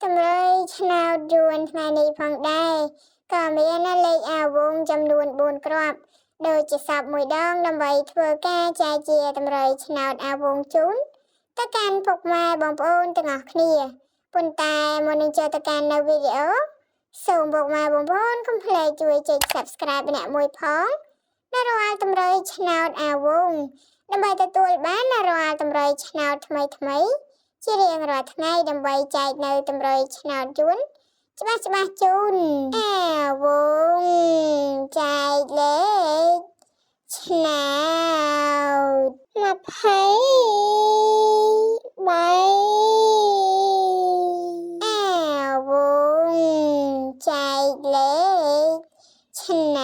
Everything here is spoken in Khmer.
តម្រុយឆ្នោតយួនថ្ងៃនេះផងដែរក៏មានលេខអាវងចំនួន4គ្រាប់ដូចជាសពមួយដងដើម្បីធ្វើការចែកជាតម្រុយឆ្នោតអាវងជូនទៅកាន់ពុកម៉ែបងប្អូនទាំងអស់គ្នាប៉ុន្តែមុននឹងចូលទៅកាន់នៅវីដេអូសូមពុកម៉ែបងប្អូនកុំភ្លេចជួយចុច Subscribe ម្នាក់មួយផងនៅរាល់តម្រុយឆ្នោតអាវងដើម្បីទទួលបានរាល់តម្រុយឆ្នោតថ្មីជារៀងរាល់ថ្ងៃដើម្បីចែកនៅតម្រុយឆ្នោតយួនច្បាស់ជូនអាវងចែកលេខឆ្នោត23អាវងចែកលេខឆ្នោ